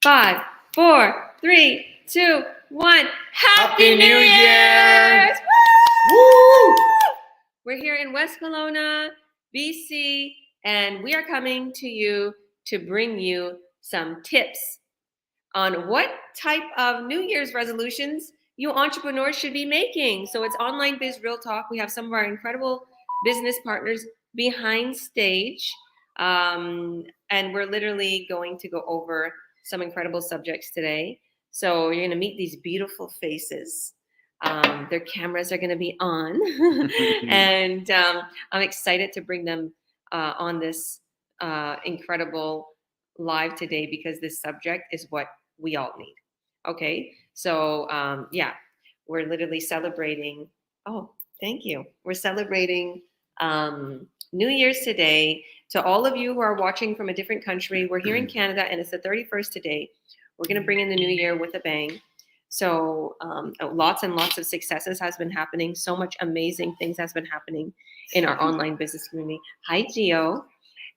5, 4, 3, 2, 1. Happy New Year! Woo! We're here in West Kelowna, BC, and we are coming to you to bring you some tips on what type of New Year's resolutions you entrepreneurs should be making. So it's Online Biz Real Talk. We have some of our incredible business partners behind stage, and we're literally going to go over some incredible subjects today. So you're going to meet these beautiful faces. Their cameras are going to be on, and I'm excited to bring them on this incredible live today because this subject is what we all need. Okay, so yeah, we're literally celebrating. Oh, thank you. We're celebrating New Year's today. To all of you who are watching from a different country, we're here in Canada and it's the 31st today. We're going to bring in the new year with a bang. So lots and lots of successes has been happening. So much amazing things has been happening in our online business community. Hi, Gio.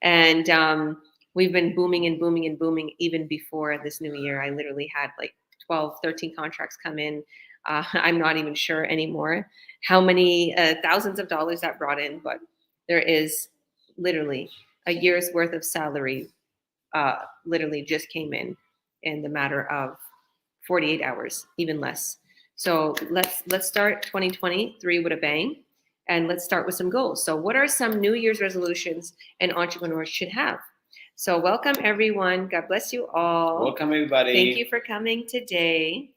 And we've been booming and booming and booming even before this new year. I literally had like 12, 13 contracts come in. I'm not even sure anymore how many thousands of dollars that brought in, but there is literally a year's worth of salary literally just came in the matter of 48 hours, even less. So let's start 2023 with a bang, and let's start with some goals. So what are some New Year's resolutions an entrepreneur should have? So welcome everyone. God bless you all. Welcome everybody. Thank you for coming today.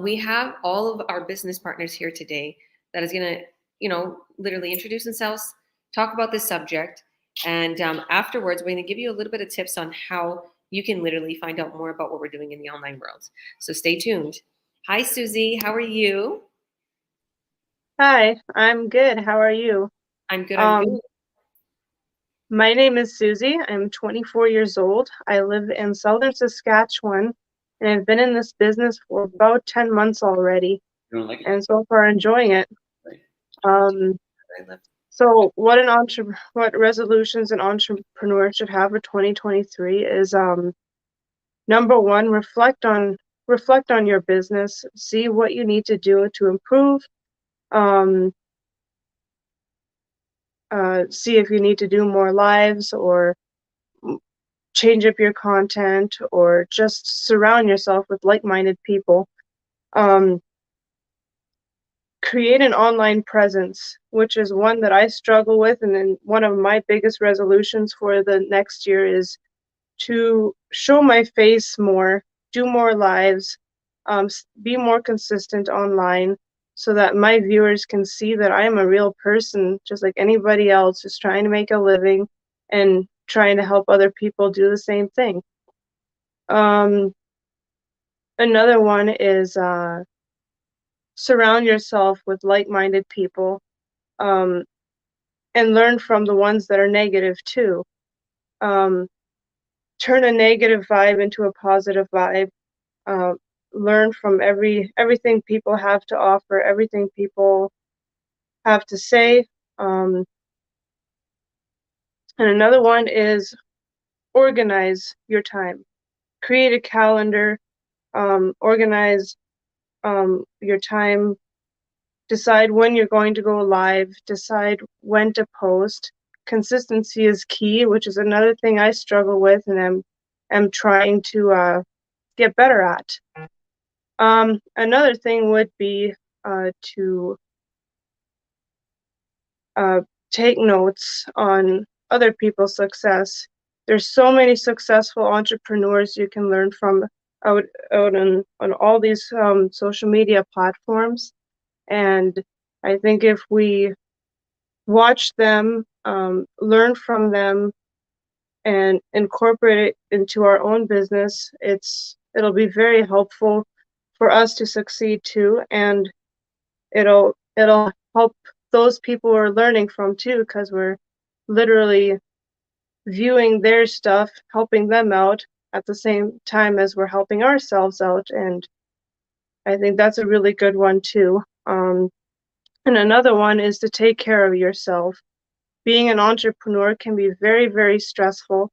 We have all of our business partners here today that is going to, literally introduce themselves, talk about this subject, and afterwards, we're going to give you a little bit of tips on how you can literally find out more about what we're doing in the online world. So stay tuned. Hi, Susie. How are you? Hi, I'm good. How are you? I'm good. I'm good. My name is Susie. I'm 24 years old. I live in southern Saskatchewan, and I've been in this business for about 10 months already, You don't like it? and so far enjoying it. Right. So what resolutions an entrepreneur should have for 2023 is number one, reflect on your business, see what you need to do to improve. See if you need to do more lives or change up your content or just surround yourself with like-minded people. Create an online presence, which is one that I struggle with, and then one of my biggest resolutions for the next year is to show my face more, do more lives, be more consistent online so that my viewers can see that I am a real person, just like anybody else, just trying to make a living and trying to help other people do the same thing. Another one is surround yourself with like-minded people, and learn from the ones that are negative too. Turn a negative vibe into a positive vibe. Learn from everything people have to offer, everything people have to say. And another one is organize your time. Create a calendar, organize your time, decide when you're going to go live, decide when to post. Consistency is key, which is another thing I struggle with and am trying to get better at. Another thing would be to take notes on other people's success. There's so many successful entrepreneurs you can learn from out on all these social media platforms. And I think if we watch them, learn from them, and incorporate it into our own business, it'll be very helpful for us to succeed too, and it'll help those people we're learning from too, because we're literally viewing their stuff, helping them out at the same time as we're helping ourselves out, and I think that's a really good one too. And another one is to take care of yourself. Being an entrepreneur can be very, very stressful.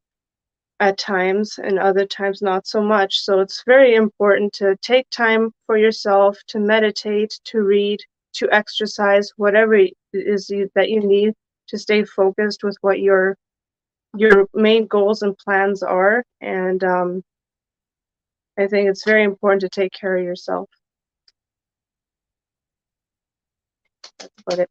at times, and other times not so much. So it's very important to take time for yourself, to meditate, to read, to exercise, whatever it is that you need to stay focused with what your main goals and plans are. And I think it's very important to take care of yourself. That's about it.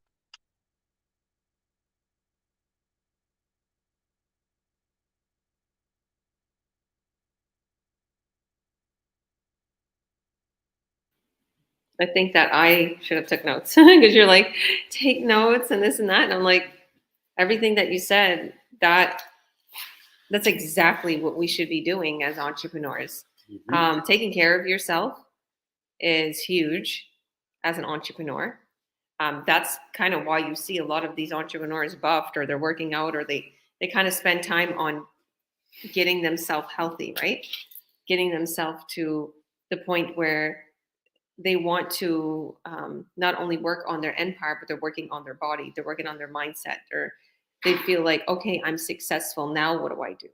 I think that I should have took notes because you're like, take notes and this and that. And I'm like, everything that you said, that's exactly what we should be doing as entrepreneurs. Taking care of yourself is huge as an entrepreneur. That's kind of why you see a lot of these entrepreneurs buffed, or they're working out, or they kind of spend time on getting themselves healthy, right? Getting themselves to the point where they want to not only work on their end part, but they're working on their body, they're working on their mindset, or they feel like, okay, I'm successful. Now what do I do?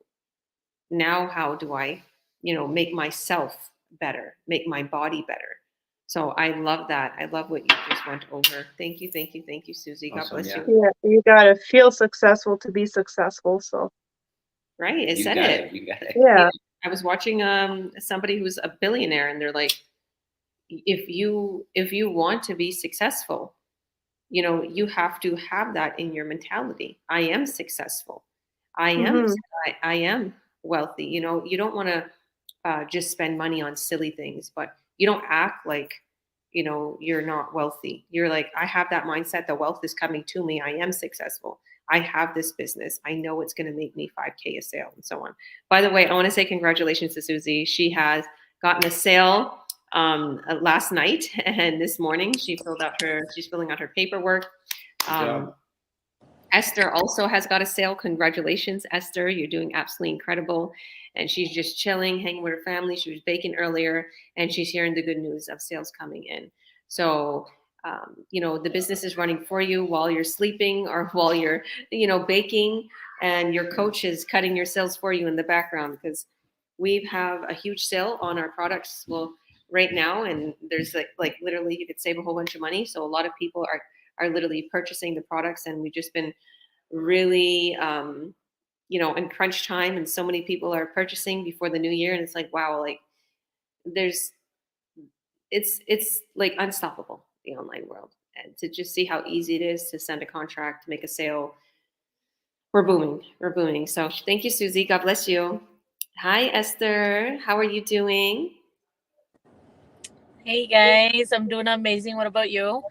Now how do I, make myself better, make my body better? So I love that. I love what you just went over. Thank you, thank you, thank you, Susie. God Awesome, bless yeah. you. Yeah, you gotta feel successful to be successful. So Right, I You said got it. it. You got it. yeah. I was watching somebody who's a billionaire, and they're like, if you want to be successful, you have to have that in your mentality. I am successful. I am. Hmm. I am wealthy. You don't want to just spend money on silly things, but you don't act like you're not wealthy. You're like, I have that mindset. The wealth is coming to me. I am successful. I have this business. I know it's going to make me 5K a sale, and so on. By the way, I want to say congratulations to Susie. She has gotten a sale last night, and this morning she's filling out her paperwork. Good job. Esther also has got a sale. Congratulations, Esther. You're doing absolutely incredible. And she's just chilling, hanging with her family. She was baking earlier, and she's hearing the good news of sales coming in. So, the business is running for you while you're sleeping, or while you're, baking, and your coach is cutting your sales for you in the background, because we have a huge sale on our products. Well, right now, and there's like literally you could save a whole bunch of money. So a lot of people are literally purchasing the products, and we've just been really in crunch time, and so many people are purchasing before the new year, and it's like, wow, like there's it's like unstoppable, the online world. And to just see how easy it is to send a contract, to make a sale, we're booming. So thank you, Susie. God bless you. Hi, Esther. How are you doing? Hey guys, I'm doing amazing. What about you?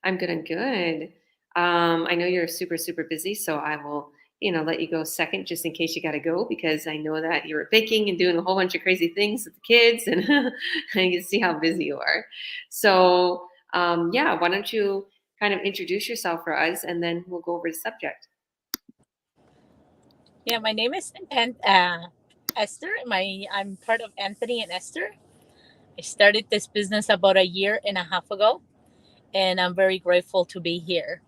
I'm good. I'm good. I know you're super, super busy, so I will, let you go second, just in case you got to go, because I know that you're baking and doing a whole bunch of crazy things with the kids, and I can see how busy you are. So, yeah, why don't you kind of introduce yourself for us, and then we'll go over the subject. Yeah, my name is Esther. I'm part of Anthony and Esther. I started this business about a year and a half ago, and I'm very grateful to be here.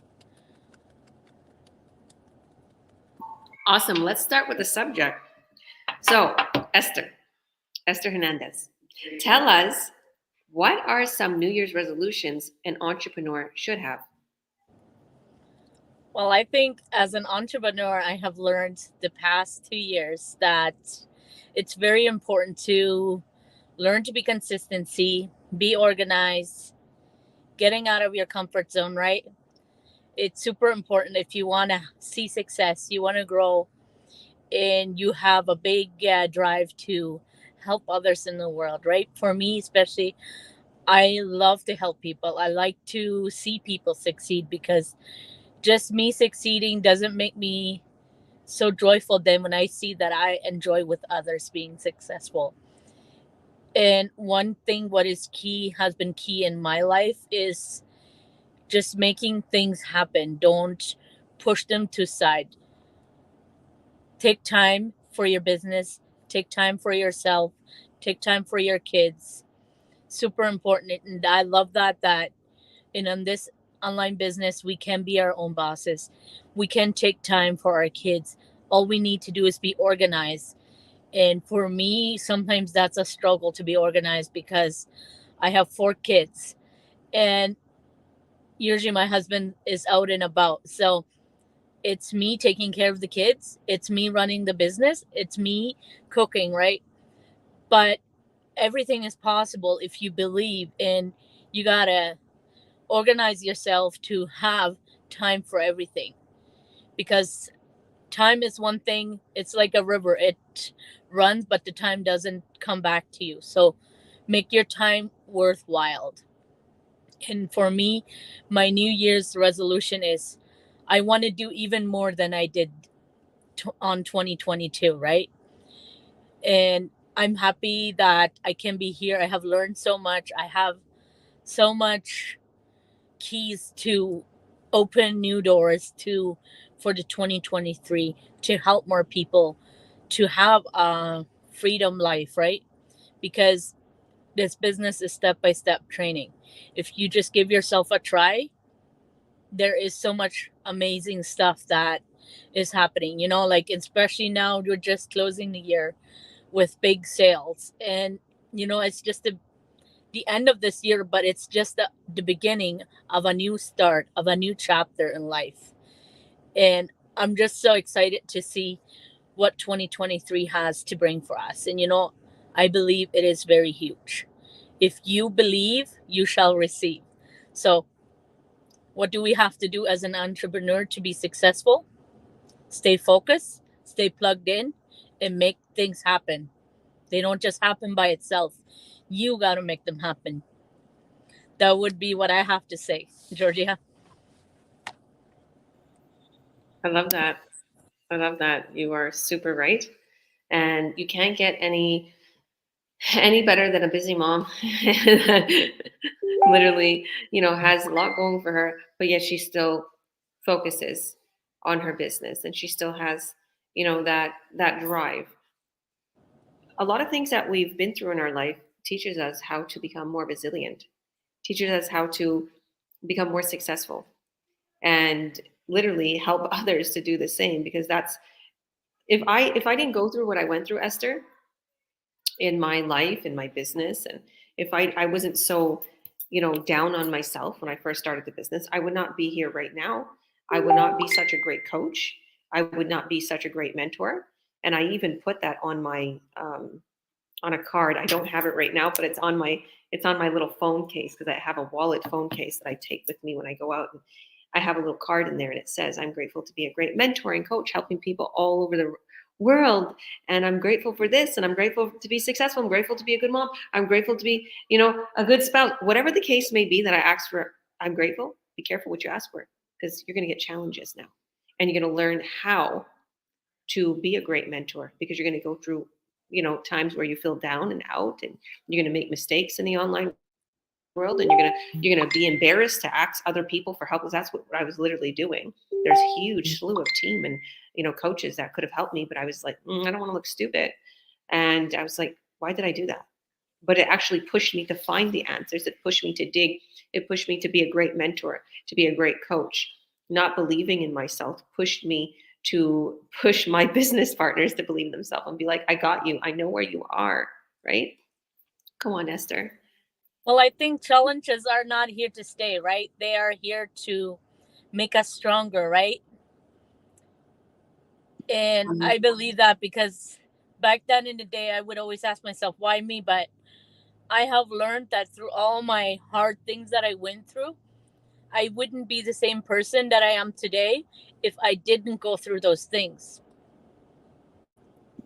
Awesome. Let's start with the subject. So, Esther Hernandez, tell us, what are some New Year's resolutions an entrepreneur should have? Well, I think as an entrepreneur, I have learned the past 2 years that it's very important to learn to be consistency, be organized, getting out of your comfort zone, right? It's super important if you want to see success, you want to grow, and you have a big drive to help others in the world, right? For me, especially, I love to help people. I like to see people succeed, because just me succeeding doesn't make me so joyful then when I see that I enjoy with others being successful. And one thing what is key has been key in my life is just making things happen. Don't push them to side. Take time for your business, take time for yourself, take time for your kids. Super important. And I love that in this online business we can be our own bosses. We can take time for our kids. All we need to do is be organized And for me, sometimes that's a struggle to be organized because I have 4 kids, and usually my husband is out and about. So it's me taking care of the kids, it's me running the business, it's me cooking, right? But everything is possible if you believe, and you gotta organize yourself to have time for everything, because time is one thing. It's like a river, it runs but the time doesn't come back to you. So make your time worthwhile. And for me, my New Year's resolution is I want to do even more than I did on 2022, right? And I'm happy that I can be here. I have learned so much. I have so much keys to open new doors to for the 2023, to help more people to have a freedom life, right? Because this business is step by step training. If you just give yourself a try, there is so much amazing stuff that is happening, like especially now we're just closing the year with big sales, and it's just the end of this year, but it's just the beginning of a new start, of a new chapter in life. And I'm just so excited to see what 2023 has to bring for us. And I believe it is very huge. If you believe, you shall receive. So what do we have to do as an entrepreneur to be successful? Stay focused, stay plugged in, and make things happen. They don't just happen by itself. You got to make them happen. That would be what I have to say, Georgia. I love that. I love that. You are super right. And you can't get any better than a busy mom that literally, has a lot going for her, but yet she still focuses on her business, and she still has, that drive. A lot of things that we've been through in our life teaches us how to become more resilient, teaches us how to become more successful, and literally help others to do the same. Because that's, if I didn't go through what I went through, Esther, in my life, in my business, and if I wasn't so, down on myself when I first started the business, I would not be here right now. I would not be such a great coach. I would not be such a great mentor. And I even put that on my on a card. I don't have it right now, but it's on my little phone case, because I have a wallet phone case that I take with me when I go out. And I have a little card in there, and it says, "I'm grateful to be a great mentor and coach, helping people all over the world. And I'm grateful for this, and I'm grateful to be successful. I'm grateful to be a good mom. I'm grateful to be, a good spouse." Whatever the case may be that I ask for, I'm grateful. Be careful what you ask for, because you're going to get challenges now. And you're going to learn how to be a great mentor, because you're going to go through, times where you feel down and out, and you're going to make mistakes in the online world, and you're gonna be embarrassed to ask other people for help, because that's what I was literally doing. There's a huge slew of team and coaches that could have helped me, but I was like, I don't want to look stupid. And I was like, why did I do that? But it actually pushed me to find the answers. It pushed me to dig. It pushed me to be a great mentor, to be a great coach. Not believing in myself pushed me to push my business partners to believe in themselves and be like, I got you. I know where you are, right? Come on, Esther. Well, I think challenges are not here to stay, right? They are here to make us stronger, right? And I believe that, because back then in the day, I would always ask myself, why me? But I have learned that through all my hard things that I went through, I wouldn't be the same person that I am today if I didn't go through those things.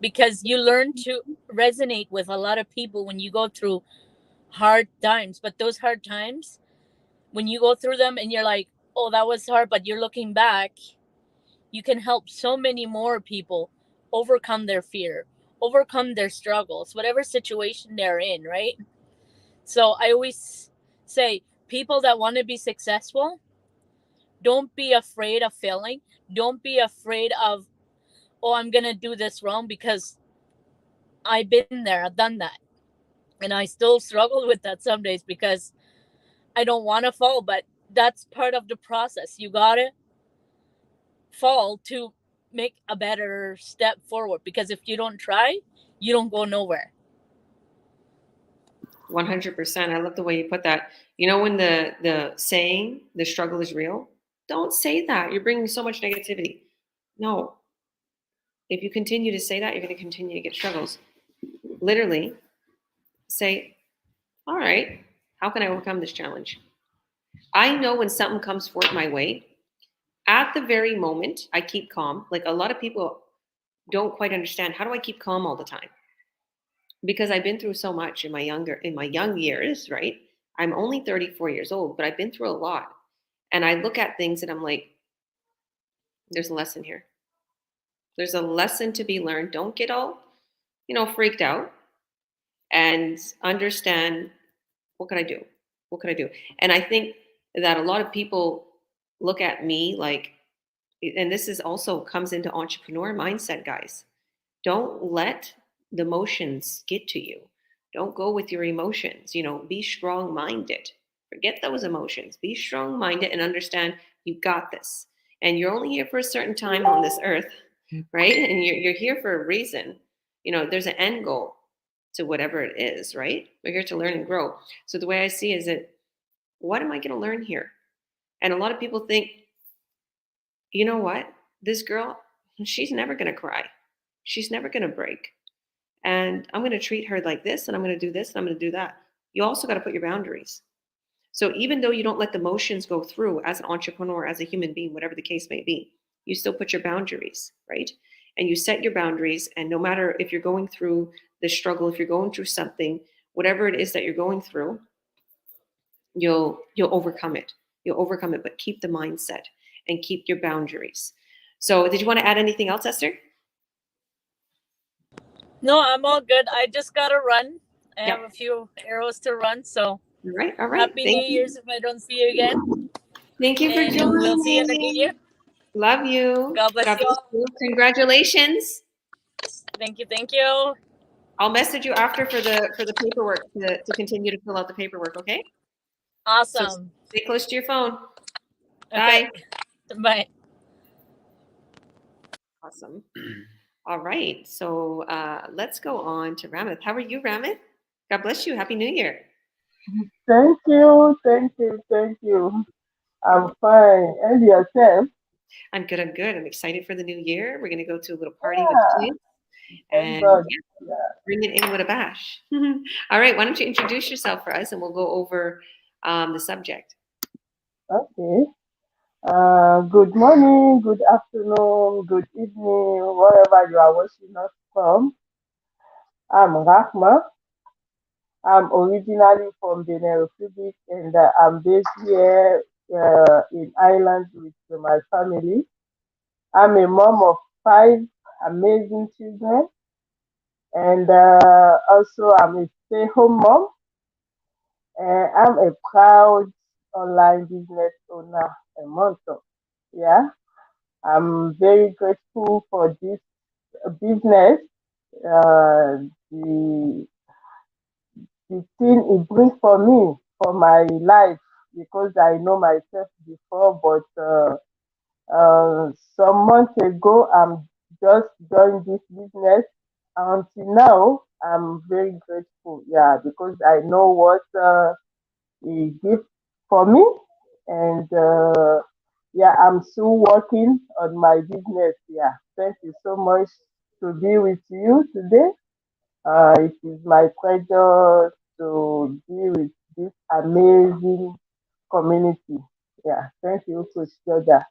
Because you learn to resonate with a lot of people when you go through hard times. But those hard times, when you go through them and you're like, oh, that was hard, but you're looking back, you can help so many more people overcome their fear, overcome their struggles, whatever situation they're in, right? So I always say, people that want to be successful, don't be afraid of failing. Don't be afraid of, oh, I'm going to do this wrong, because I've been there, I've done that. And I still struggle with that some days, because I don't want to fall, but that's part of the process. You got to fall to make a better step forward, because if you don't try, you don't go nowhere. 100%. I love the way you put that. You know, when the saying, the struggle is real, don't say that. You're bringing so much negativity. No. If you continue to say that, you're going to continue to get struggles. Literally say, all right, how can I overcome this challenge? I know when something comes forth my way, at the very moment, I keep calm. Like a lot of people don't quite understand, how do I keep calm all the time? Because I've been through so much in my young years, right? I'm only 34 years old, but I've been through a lot. And I look at things and I'm like, there's a lesson here. There's a lesson to be learned. Don't get all, freaked out, and understand, what can I do? What can I do? And I think that a lot of people look at me like, and this is also comes into entrepreneur mindset, guys. Don't let the emotions get to you. Don't go with your emotions. Be strong minded. Forget those emotions. Be strong minded and understand you got this. And you're only here for a certain time on this earth, right? And you're here for a reason. There's an end goal to whatever it is, right? We're here to learn and grow. So the way I see it is that, what am I going to learn here? And a lot of people think, you know what? This girl, she's never going to cry. She's never going to break. And I'm going to treat her like this, and I'm going to do this, and I'm going to do that. You also got to put your boundaries. So even though you don't let the emotions go through as an entrepreneur, as a human being, whatever the case may be, you still put your boundaries, right? And you set your boundaries. And no matter if you're going through the struggle, if you're going through something, whatever it is that you're going through, you'll overcome it. You'll overcome it, but keep the mindset and keep your boundaries. So did you want to add anything else, Esther? No, I'm all good. I just gotta run. I Yep. have a few arrows to run, so All right. happy New Thank you. Year's if I don't see you again. Thank you for And joining. we'll see you in the new year. Love you. God bless you all. you. Congratulations. Thank you. I'll message you after for the paperwork to continue to fill out the paperwork, okay? Awesome. So stay close to your phone. Okay. Bye. Bye. Awesome. All right. So let's go on to Ramith. How are you, Ramith? God bless you. Happy New Year. Thank you. I'm fine. And yourself? I'm good. I'm excited for the new year. We're going to go to a little party with Yeah, kids thank and God. bring it in with a bash. All right. Why don't you introduce yourself for us, and we'll go over the subject. Okay. Good morning, good afternoon, good evening, wherever you are watching us from. I'm Rahma. I'm originally from Benin Republic, and I'm based here in Ireland with my family. I'm a mom of 5 amazing children, and also I'm a stay-home mom. I'm a proud online business owner and mentor. Yeah, I'm very grateful for this business, the thing it brings for me for my life, because I know myself before, but some months ago I'm just joined this business. Until now, I'm very grateful. Yeah, because I know what he gives for me, and yeah, I'm still working on my business. Yeah, thank you so much to be with you today. It is my pleasure to be with this amazing community. Yeah, thank you, Coach Joga.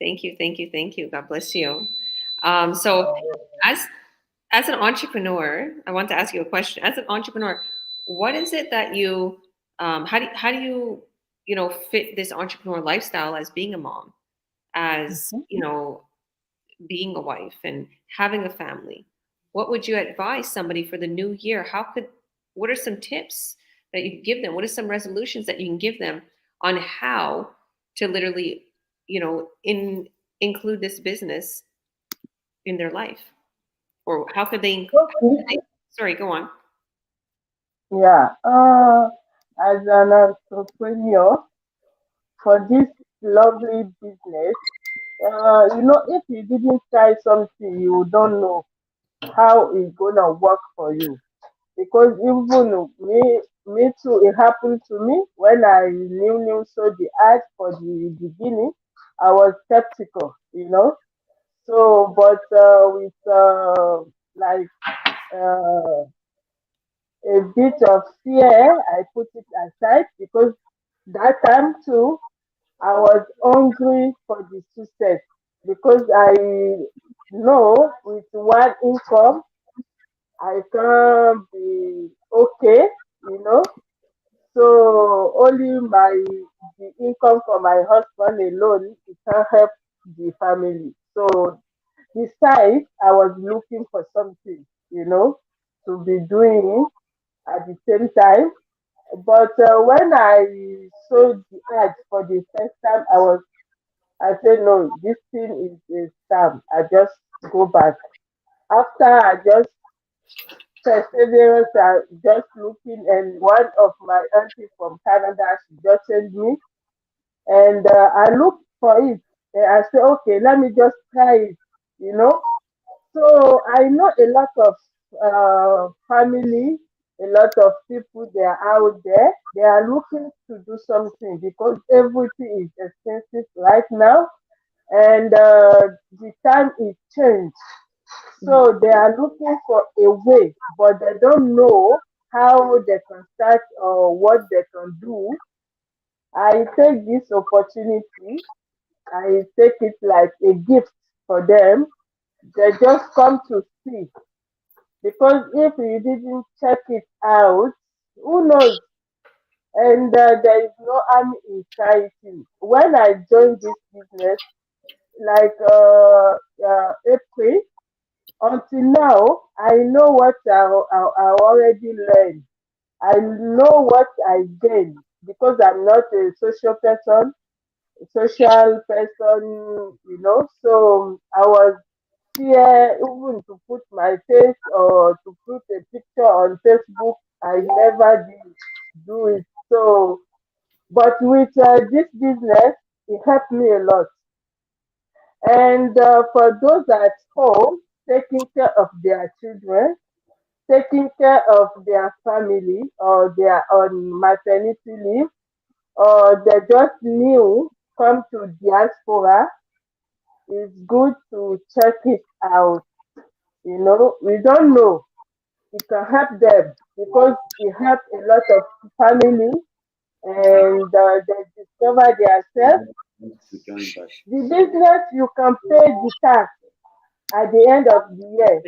Thank you. God bless you. So as an entrepreneur, I want to ask you a question. As an entrepreneur, what is it that you how do you fit this entrepreneur lifestyle as being a mom, as being a wife and having a family? What would you advise somebody for the new year? What are some tips that you can give them? What are some resolutions that you can give them on how to literally, include this business in their life? Or how could they, Okay. sorry, go on. Yeah. as an entrepreneur for this lovely business. If you didn't try something, you don't know how it's gonna work for you. Because even me too, it happened to me when I new saw the ad for the beginning. I was skeptical. So, but with like uh, a bit of fear, I put it aside because that time too, I was hungry for the success because I know with one income I can be okay. So only the income for my husband alone it can help the family. So besides, I was looking for something, to be doing at the same time. But when I saw the ad for the first time, I said no, this thing is a scam. I just go back. After I just perseverance, I just looking, and one of my auntie from Canada, she just sent me, and I looked for it. And I said, okay, let me just try it. You know, So I know a lot of family, a lot of people they are out there. They are looking to do something because everything is expensive right now, and the time is changed. So they are looking for a way, but they don't know how they can start or what they can do. I take this opportunity. I take it like a gift for them. They just come to see because if you didn't check it out, who knows? And there is no harm in trying. When I joined this business, like April, until now, I know what I already learned. I know what I gained because I'm not a social person. So I was fear even to put my face or to put a picture on Facebook. I never did do it. So, but with this business, it helped me a lot. And for those at home, taking care of their children, taking care of their family, or they are on maternity leave, or they just new come to diaspora, it's good to check it out. We don't know it can help them because it helps a lot of family and they discover themselves. The business you can pay the tax at the end of the year.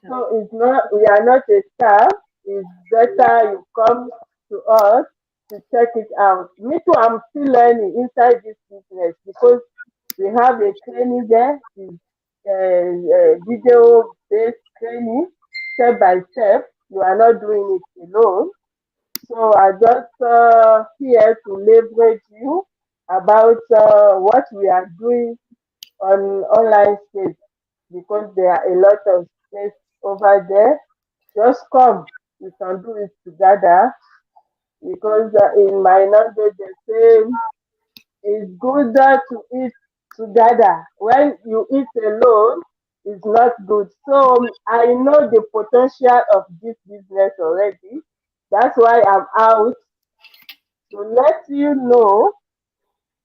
So it's not we are not a staff. It's better you come to us to check it out. Me too, I'm still learning inside this business because we have a training there, it's video based training, step by step. You are not doing it alone. So I just here to leverage you about what we are doing on online space because there are a lot of space over there. Just come, we can do it together because in my language they say it's good to eat together. When you eat alone, it's not good. So I know the potential of this business already. That's why I'm out to let you know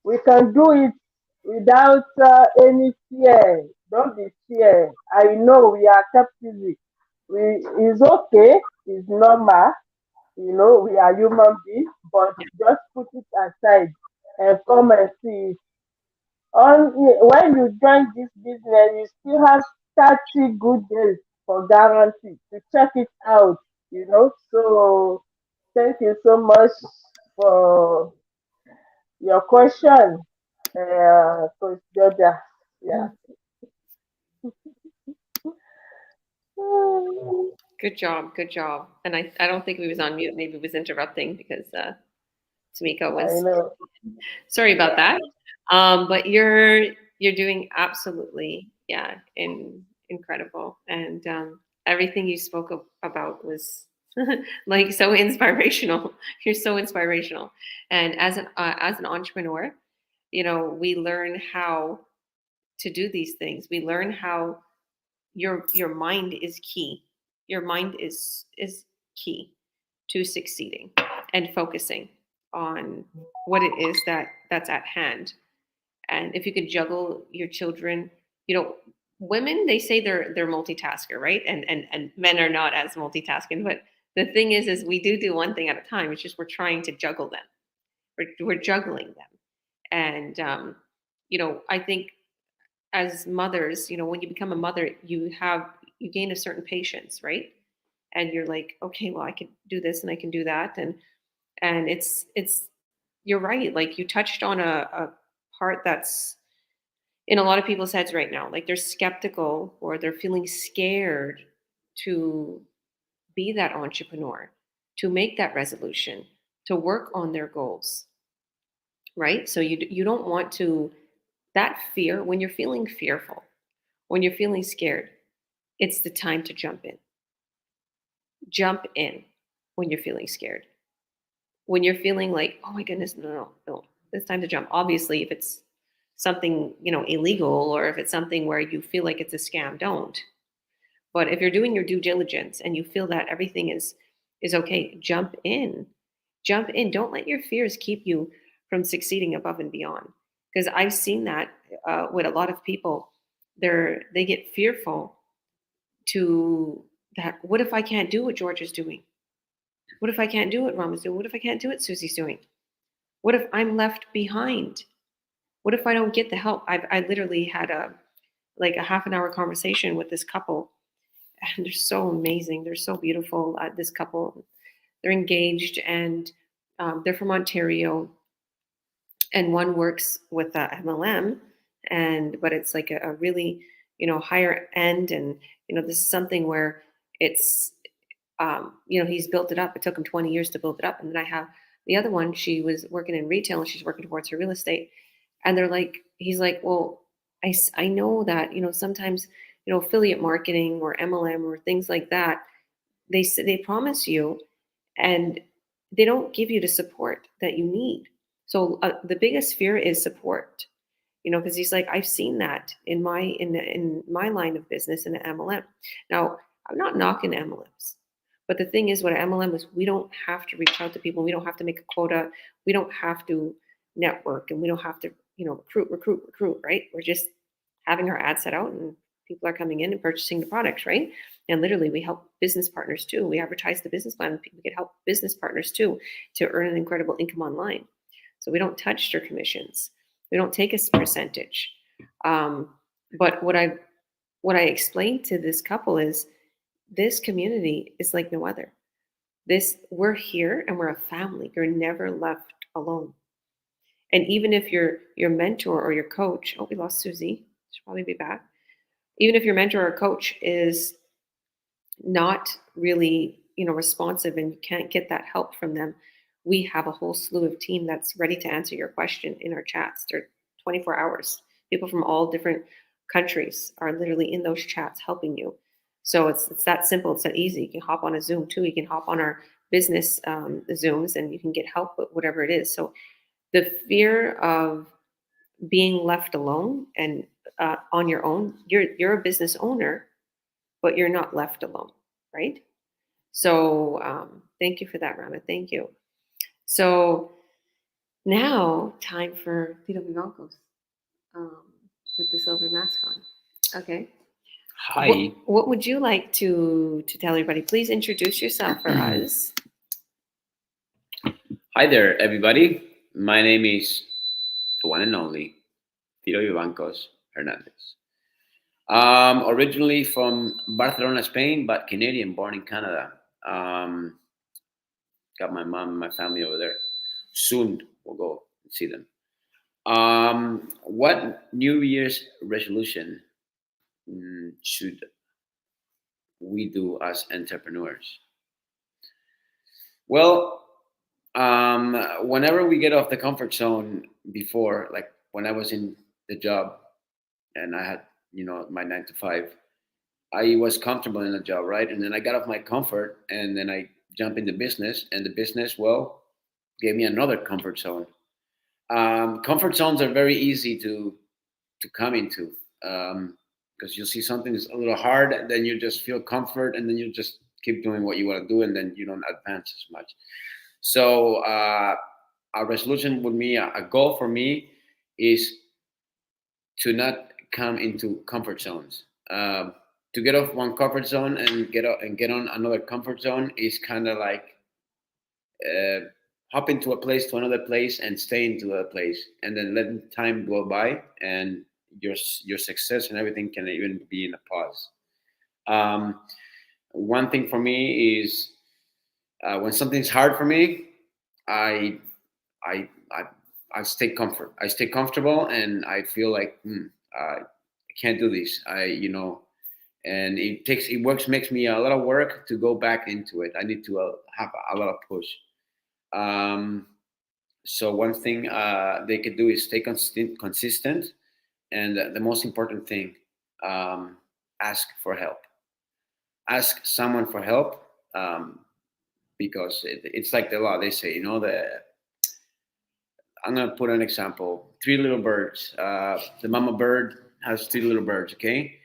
we can do it without any fear. Don't be fear. I know we are captive. It's okay. It's normal. We are human beings, but just put it aside and come and see it. When you join this business, you still have 30 good days for guarantee to check it out. So thank you so much for your question, Coach Georgia. Yeah. Good job. Good job. And I don't think we was on mute. Maybe it was interrupting because Tamika I was know. sorry about Yeah. that. But you're doing absolutely, yeah, incredible. And everything you spoke about was Like so inspirational. You're so inspirational. And as an entrepreneur, you know, we learn how to do these things. We learn how your mind is key. Your mind is key to succeeding and focusing on what it is that's at hand. And if you could juggle your children, you know, women, they say they're multitasker, right? And men are not as multitasking. But the thing is we do one thing at a time. It's just we're trying to juggle them. We're juggling them. And you know, I think as mothers, you know, when you become a mother, you gain a certain patience, right? And you're like, okay, well, I can do this and I can do that, and it's you're right. Like you touched on a part that's in a lot of people's heads right now. Like they're skeptical or they're feeling scared to be that entrepreneur, to make that resolution, to work on their goals, right? So you don't want to that fear when you're feeling fearful, when you're feeling scared, it's the time to jump in. Jump in when you're feeling scared. When you're feeling like, oh my goodness, no, it's time to jump. Obviously, if it's something, you know, illegal or if it's something where you feel like it's a scam, don't. But if you're doing your due diligence and you feel that everything is okay, jump in. Jump in. Don't let your fears keep you from succeeding above and beyond. Because I've seen that with a lot of people. They get fearful to that. What if I can't do what George is doing? What if I can't do what Ram is doing? What if I can't do what Susie's doing? What if I'm left behind? What if I don't get the help? I literally had a half an hour conversation with this couple, and they're so amazing. They're so beautiful. This couple, they're engaged, and they're from Ontario, and one works with MLM, but it's like a really, you know, higher end, and you know, this is something where it's you know, he's built it up. It took him 20 years to build it up. And then I have the other one, she was working in retail and she's working towards her real estate. And he's like, well, I know that, you know, sometimes, you know, affiliate marketing or MLM or things like that, they promise you and they don't give you the support that you need. So the biggest fear is support, you know, because he's like, I've seen that in my line of business in the MLM. Now, I'm not knocking MLMs. But the thing is, what an MLM is, we don't have to reach out to people. We don't have to make a quota. We don't have to network, and we don't have to, you know, recruit. Right? We're just having our ad set out, and people are coming in and purchasing the products, right? And literally, we help business partners too. We advertise the business plan. We can help business partners too to earn an incredible income online. So we don't touch their commissions. We don't take a percentage. But what I explained to this couple is, this community is like no other. We're here and we're a family. You're never left alone. And even if your mentor or your coach, oh, we lost Susie. She'll probably be back. Even if your mentor or coach is not really, you know, responsive and you can't get that help from them, we have a whole slew of team that's ready to answer your question in our chats. They're 24 hours. People from all different countries are literally in those chats helping you. So it's that simple. It's that easy. You can hop on a Zoom too. You can hop on our business Zooms and you can get help with whatever it is. So the fear of being left alone and on your own, you're a business owner, but you're not left alone, right? So thank you for that, Rama. Thank you. So now time for Tito Vivancos with the silver mask on. Okay. Hi. What would you like to tell everybody? Please introduce yourself for us. Hi there, everybody. My name is the one and only Tito Vivancos Hernandez. Originally from Barcelona, Spain, but Canadian, born in Canada. Got my mom and my family over there. Soon we'll go and see them. What New Year's resolution should we do as entrepreneurs? Well, whenever we get off the comfort zone before, like when I was in the job and I had, you know, my 9 to 5, I was comfortable in the job, right? And then I got off my comfort and then I jump into business, and the business, well, gave me another comfort zone. Comfort zones are very easy to come into, because you see something is a little hard, and then you just feel comfort, and then you just keep doing what you want to do, and then you don't advance as much. So a resolution with me, a goal for me, is to not come into comfort zones. To get off one comfort zone and get on another comfort zone is kind of like hop into a place to another place and stay into a place, and then let time go by, and your success and everything can even be in a pause. One thing for me is, when something's hard for me, I I I I stay comfort. I stay comfortable, and I feel like I can't do this. And makes me a lot of work to go back into it. I need to have a lot of push. Um, so one thing they could do is stay consistent, and the most important thing, ask for help. Ask someone for help, because it's like the law. They say, I'm gonna put an example. Three little birds. The mama bird has three little birds. Okay,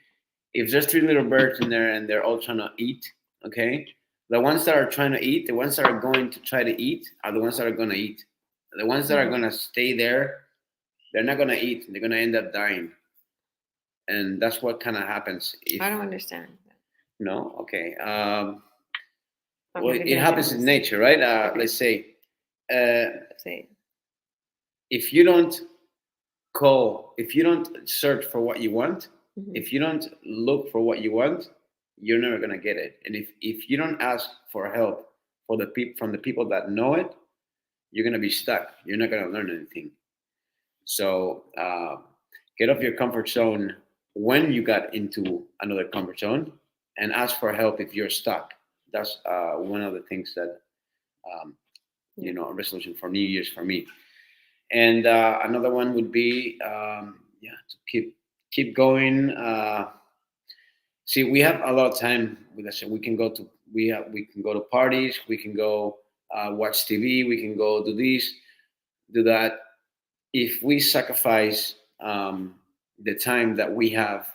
if there's three little birds in there and they're all trying to eat, okay, the ones that are trying to eat, the ones that are going to try to eat, are the ones that are going to eat. The ones that are going to stay there, they're not going to eat. They're going to end up dying. And that's what kind of happens. I don't understand. No? Okay. Okay, Well, give me it an happens in example. nature, right? Okay. Let's say, Say, if you don't if you don't search for what you want, mhm. if you don't look for what you want, you're never gonna get it. And if you don't ask for help from the people that know it, you're gonna be stuck. You're not gonna learn anything. So get off your comfort zone when you got into another comfort zone, and ask for help if you're stuck. That's one of the things that um, a resolution for New Year's for me. And another one would be, to keep going. See, we have a lot of time with us. We can go to we can go to parties. We can go watch TV. We can go do this, do that. If we sacrifice the time that we have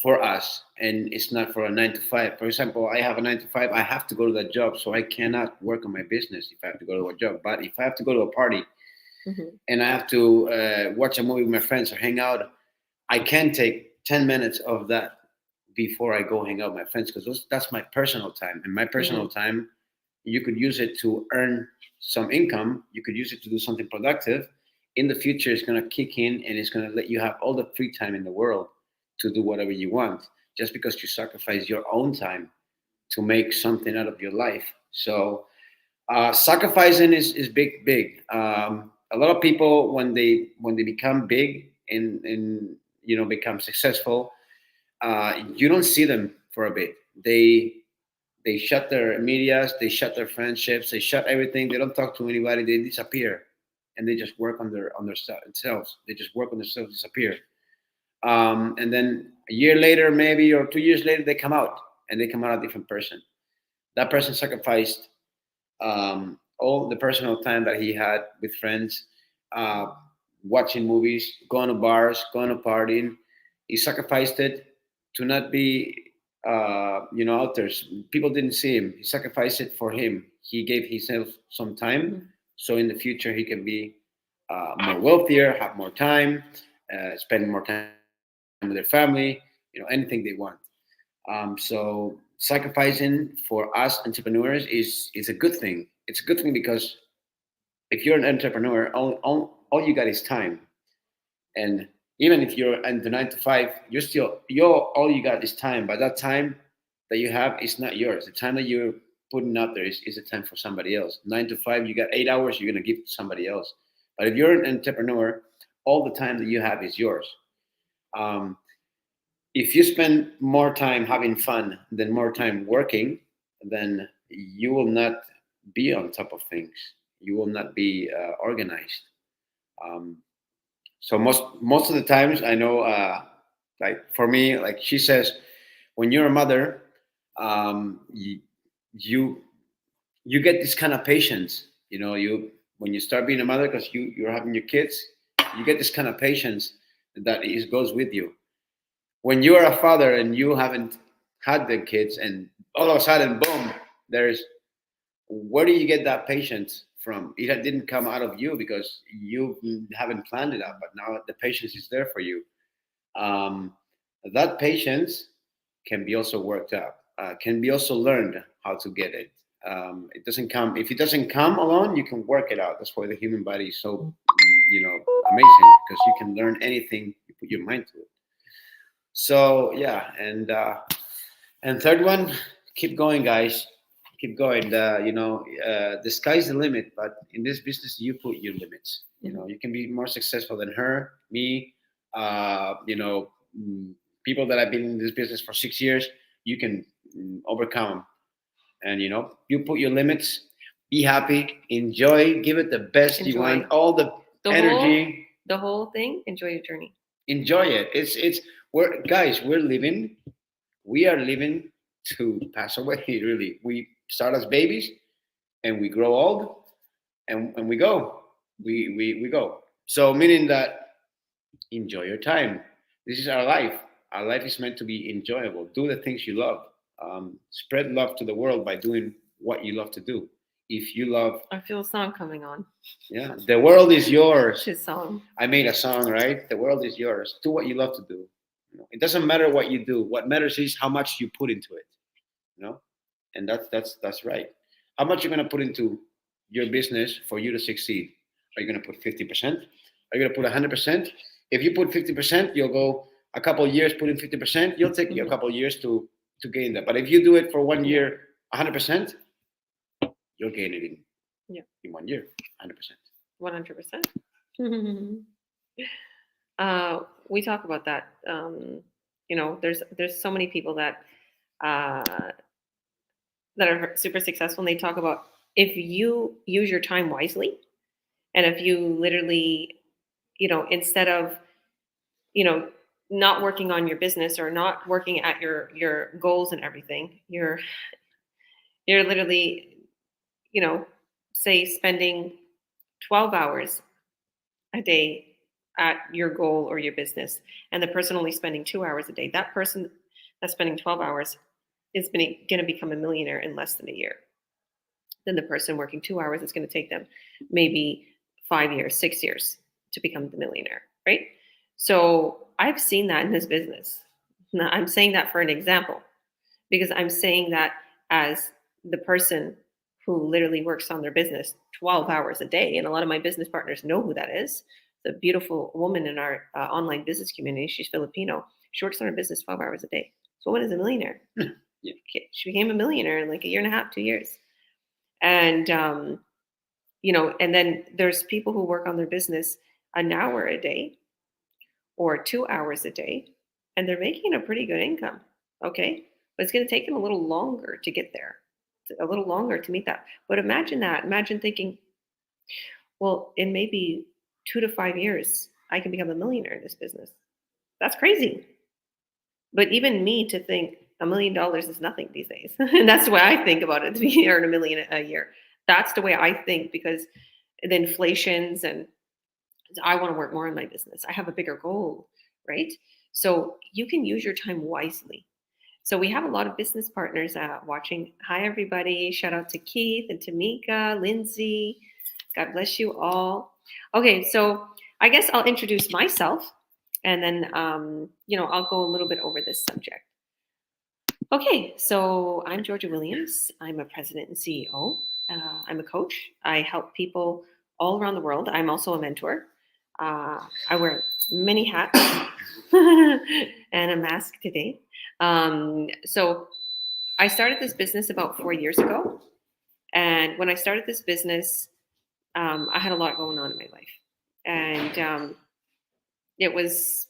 for us, and it's not for a 9 to 5. For example, I have a 9 to 5. I have to go to that job, so I cannot work on my business if I have to go to a job. But if I have to go to a party, Mhm. and I have to watch a movie with my friends or hang out, I can take 10 minutes of that before I go hang out with my friends, because that's my personal time. And my personal time, you could use it to earn some income. You could use it to do something productive. In the future, it's going to kick in, and it's going to let you have all the free time in the world to do whatever you want, just because you sacrifice your own time to make something out of your life. So sacrificing is big. A lot of people, when they become big and become successful, you don't see them for a bit. They shut their medias, they shut their friendships, they shut everything. They don't talk to anybody. They disappear, and they just work on their themselves. They just work on themselves, disappear. And then a year later, maybe, or 2 years later, they come out, and they come out a different person. That person sacrificed all the personal time that he had with friends, uh, watching movies, going to bars, going to partying. He sacrificed it to not be, out there. People didn't see him. He sacrificed it for him. He gave himself some time, so in the future he can be more wealthier, have more time, spend more time with their family. Anything they want. So sacrificing for us entrepreneurs is a good thing. It's a good thing because if you're an entrepreneur, all you got is time. And even if you're in the 9 to 5, all you got is time. But that time that you have is not yours. The time that you're putting out there is a time for somebody else. 9 to 5, you got 8 hours you're gonna give to somebody else. But if you're an entrepreneur, all the time that you have is yours. If you spend more time having fun than more time working, then you will not be on top of things. You will not be organized. Um, so most of the times, I know, like for me, like she says, when you're a mother, you you get this kind of patience. You know, you when you start being a mother, because you're having your kids, you get this kind of patience that goes with you. When you are a father and you haven't had the kids, and all of a sudden, boom, there's where do you get that patience from? It didn't come out of you because you haven't planned it out, but now the patience is there for you. Um, that patience can be also worked out, can be also learned how to get it. It doesn't come if it doesn't come alone. You can work it out. That's why the human body is so amazing, because you can learn anything you put your mind to it. So yeah, and third one, keep going, guys. Keep going. The sky's the limit, but in this business, you put your limits. You can be more successful than her, me. Uh, you know, People that have been in this business for 6 years, you can overcome them. And you put your limits. Be happy. Enjoy. Give it the best you Enjoy. want. All the energy. The whole thing. Enjoy your journey. Enjoy it. We're living. We are living to pass away. Really, we start as babies, and we grow old, and we go. We go. So meaning that enjoy your time. This is our life. Our life is meant to be enjoyable. Do the things you love. Spread love to the world by doing what you love to do. If you love, I feel a song coming on. yeah, the world is yours. His song. I made a song, right? The world is yours. Do what you love to do. It doesn't matter what you do. What matters is how much you put into it. And that's right. How much you're gonna put into your business for you to succeed? Are you gonna put 50%? Are you gonna put 100%? If you put 50%, you'll go a couple of years putting 50%. You'll take you a couple of years to gain that. But if you do it for 1 year, 100%, you'll gain it in 1 year, 100%. 100%. We talk about that. There's so many people that are super successful, and they talk about if you use your time wisely, and if you literally, instead of, not working on your business or not working at your goals and everything, you're literally, say spending 12 hours a day at your goal or your business, and the person only spending 2 hours a day, that person that's spending 12 hours is going to become a millionaire in less than a year. Then the person working 2 hours, it's going to take them maybe 5 years, 6 years to become the millionaire, right? So I've seen that in this business. Now, I'm saying that for an example, because I'm saying that as the person who literally works on their business 12 hours a day. And a lot of my business partners know who that is. The beautiful woman in our online business community. She's Filipino. She works on her business 12 hours a day. This woman is a millionaire. Yeah. She became a millionaire in like a year and a half, 2 years. And, and then there's people who work on their business an hour a day or 2 hours a day, and they're making a pretty good income. Okay. But it's going to take them a little longer to get there, a little longer to meet that. But imagine that. Imagine thinking, well, in maybe 2 to 5 years, I can become a millionaire in this business. That's crazy. But even me to think $1 million is nothing these days. And that's the way I think about it, to be earn $1 million a year. That's the way I think, because the inflations, and I want to work more in my business. I have a bigger goal, right? So you can use your time wisely. So we have a lot of business partners watching. Hi, everybody. Shout out to Keith and Tamika, Lindsay. God bless you all. Okay, so I guess I'll introduce myself, and then, I'll go a little bit over this subject. Okay, so I'm Georgia Williams. I'm a president and CEO. I'm a coach. I help people all around the world. I'm also a mentor. I wear many hats and a mask today. So I started this business about 4 years ago. And when I started this business, I had a lot going on in my life. And it was,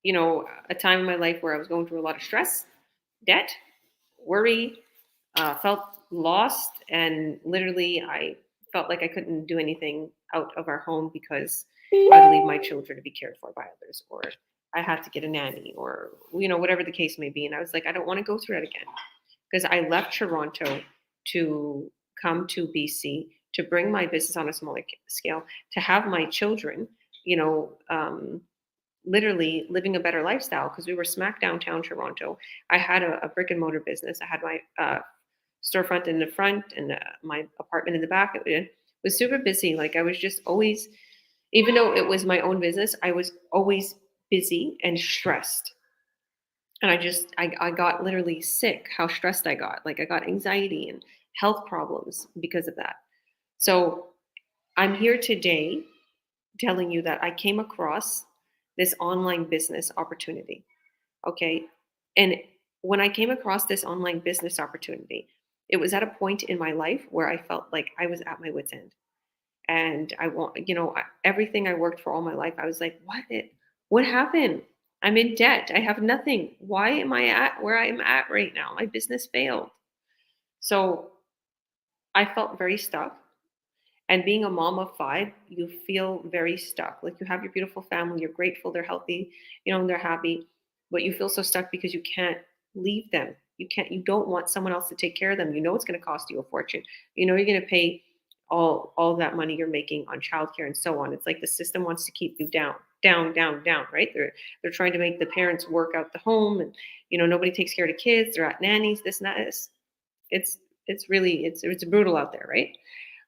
a time in my life where I was going through a lot of stress, debt, worry, felt lost. And literally I felt like I couldn't do anything out of our home because I would leave my children to be cared for by others, or I had to get a nanny, or, whatever the case may be. And I was like, I don't want to go through that again, because I left Toronto to come to BC to bring my business on a smaller scale, to have my children, literally living a better lifestyle, because we were smack downtown Toronto. I had a brick and mortar business. I had my storefront in the front and my apartment in the back. It was super busy. Like I was just always, even though it was my own business, I was always busy and stressed. And I got literally sick how stressed I got. Like I got anxiety and health problems because of that. So I'm here today telling you that I came across this online business opportunity. Okay. And when I came across this online business opportunity, it was at a point in my life where I felt like I was at my wit's end. And everything I worked for all my life, I was like, what happened? I'm in debt. I have nothing. Why am I at where I'm at right now? My business failed. So I felt very stuck. And being a mom of 5, you feel very stuck. Like you have your beautiful family, you're grateful, they're healthy, they're happy, but you feel so stuck because you can't leave them. You don't want someone else to take care of them. It's going to cost you a fortune. You're going to pay all that money you're making on childcare and so on. It's like the system wants to keep you down, right? They're trying to make the parents work out the home, and nobody takes care of the kids. They're at nannies, this and that. It's really brutal out there, right?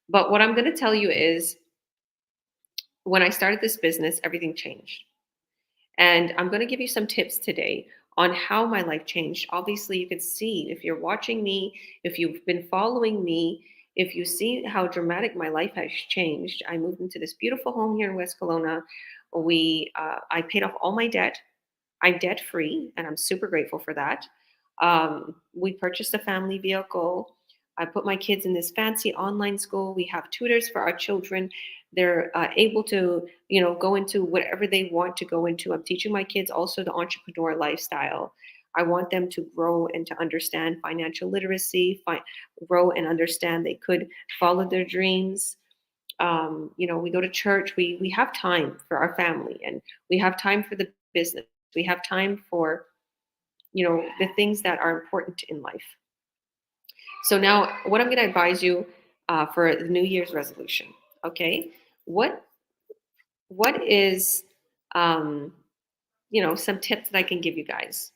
But what I'm going to tell you is when I started this business, everything changed. And I'm going to give you some tips today on how my life changed. Obviously, you can see if you're watching me, if you've been following me, if you see how dramatic my life has changed. I moved into this beautiful home here in West Kelowna. I paid off all my debt. I'm debt free, and I'm super grateful for that. We purchased a family vehicle. I put my kids in this fancy online school. We have tutors for our children. They're able to, go into whatever they want to go into. I'm teaching my kids also the entrepreneur lifestyle. I want them to grow and to understand financial literacy, grow and understand they could follow their dreams. We go to church. We have time for our family, and we have time for the business. We have time for, the things that are important in life. So now what I'm going to advise you for the New Year's resolution, okay? What is, some tips that I can give you guys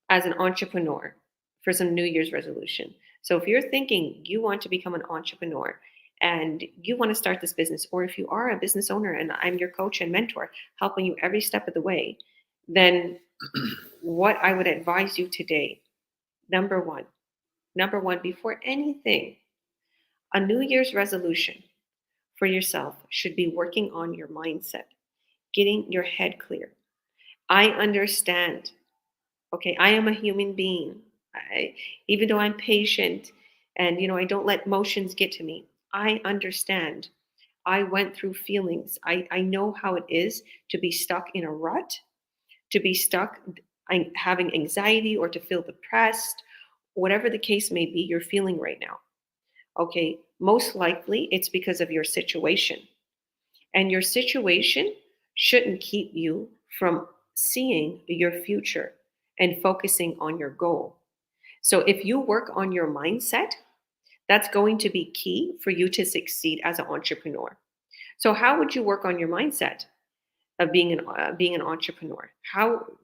as an entrepreneur for some New Year's resolution. So if you're thinking you want to become an entrepreneur and you want to start this business, or if you are a business owner and I'm your coach and mentor, helping you every step of the way, then what I would advise you today, number one, before anything, a New Year's resolution for yourself should be working on your mindset, getting your head clear. I understand. Okay, I am a human being. Even though I'm patient and I don't let emotions get to me, I understand. I went through feelings. I know how it is to be stuck in a rut, to be stuck having anxiety, or to feel depressed, whatever the case may be you're feeling right now. Okay, most likely it's because of your situation. And your situation shouldn't keep you from seeing your future and focusing on your goal. So if you work on your mindset, that's going to be key for you to succeed as an entrepreneur. So how would you work on your mindset of being an entrepreneur?